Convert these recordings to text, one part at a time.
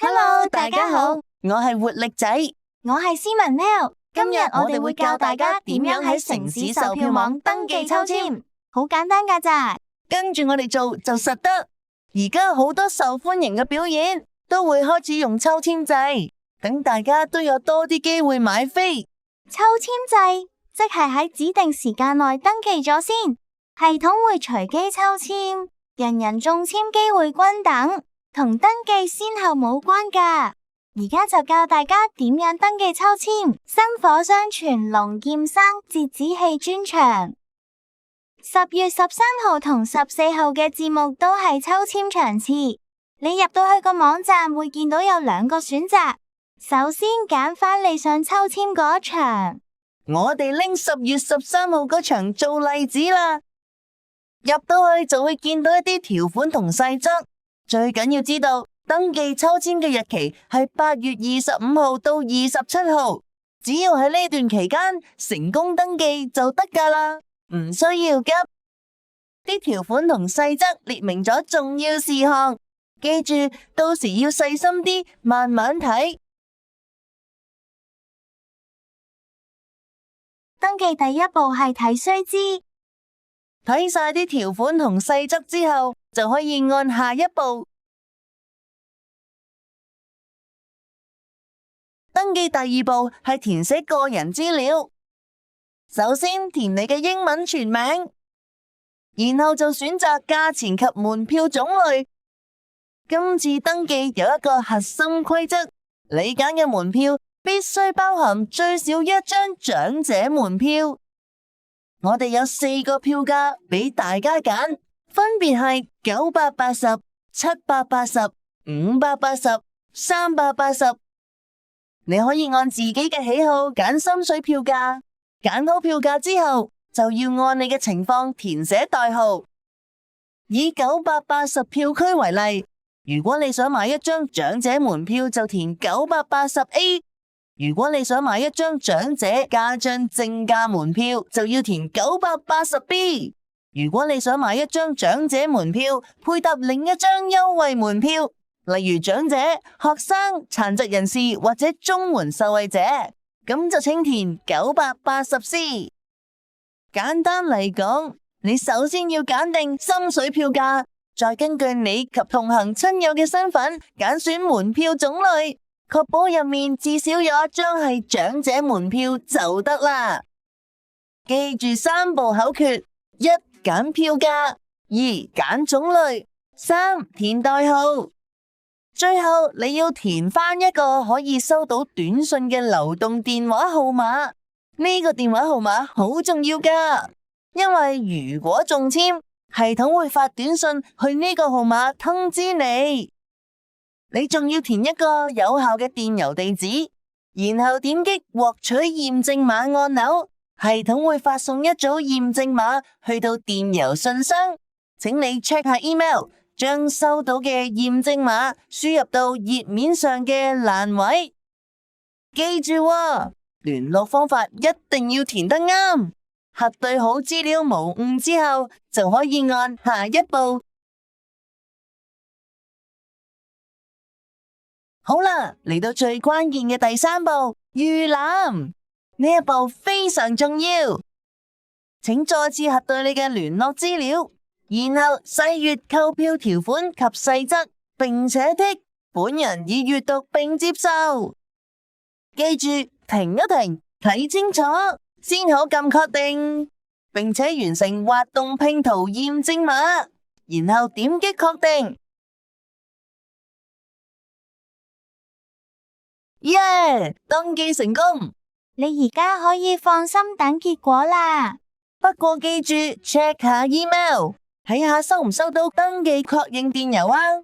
Hello，大家好，我係活力仔，我係斯文 Nell。今日我哋會教大家點樣喺城市售票網登記抽籤，好簡單㗎咋，跟住我哋做就實得。而家好多受歡迎嘅表演都會開始用抽籤制，等大家都有多啲機會買飛。抽籤制即係喺指定時間內登記咗先，系統會隨機抽籤，人人中籤機會均等，同登記先後冇關㗎。而家就教大家點樣登記抽籤。薪火相傳龍劍生折子戲專場，10月13號同14號嘅節目都係抽籤場次。你入到去個網站會見到有2個選擇，首先揀返你想抽籤嗰場。我哋拎10月13號嗰場做例子啦。入到去就會見到一啲條款同細則，最緊要知道登記抽籤嘅日期係8月25號到27號，只要喺呢段期間成功登記就得㗎啦，唔需要急。啲條款同細則列明咗重要事項，記住到時要細心啲，慢慢睇。登記第一步係睇須知，睇晒啲條款同細則之後，就可以按下一步。登記第二步係填寫個人資料，首先填你嘅英文全名，然後就選擇價錢及門票種類。今次登記有一個核心規則，你揀嘅門票必須包含最少1張長者門票。我哋有4個票價俾大家揀，分別係980、780、580、380。你可以按自己嘅喜好揀心水票價，揀好票價之後，就要按你嘅情況填寫代號。以980票區為例，如果你想買一張長者門票就填 980A， 如果你想買一張長者加張正價門票就要填 980B， 如果你想買一張長者門票配搭另一張優惠門票，例如長者、學生、殘疾人士或者綜援受惠者，咁就請填 980C。 簡單嚟講，你首先要揀定心水票價，再根據你及同行親友嘅身份揀選門票種類，確保入面至少有一張係長者門票就得啦。記住3步口訣：1揀票價，2揀種類，3填代號。最後你要填返一個可以收到短信嘅流動電話號碼，呢個電話號碼好重要㗎，因為如果中籤，系統會發短信去呢個號碼通知你。你仲要填一個有效嘅電郵地址，然後點擊獲取驗證碼按鈕，系統會發送一組驗證碼去到電郵信箱，請你 check 下 email。將收到嘅驗證碼輸入到頁面上嘅欄位，記住喎，聯絡方法一定要填得啱，核對好資料無誤之後，就可以按下一步。好啦，嚟到最關鍵嘅第3步，預覽，呢一步非常重要，請再次核對你嘅聯絡資料。然後細閱購票條款及細則，並且剔本人已閱讀並接受。記住停一停，睇清楚先可撳確定，並且完成滑動拼圖驗證碼，然後點擊確定。耶！登記成功，你而家可以放心等結果啦。不過記住 check 下 email。睇下收唔收到登記確認電郵啊！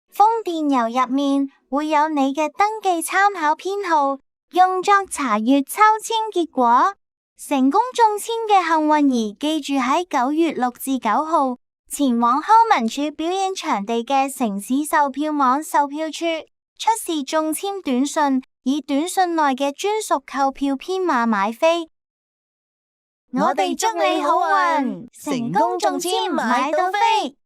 封電郵入面會有你嘅登記參考編號，用作查閱抽籤結果。成功中籤嘅幸運兒，記住喺9月6至9號前往康文署表演場地嘅城市售票網售票處出示中籤短信，以短信內嘅專屬購票編碼買飛。我哋祝你好運，成功中籤買到飛。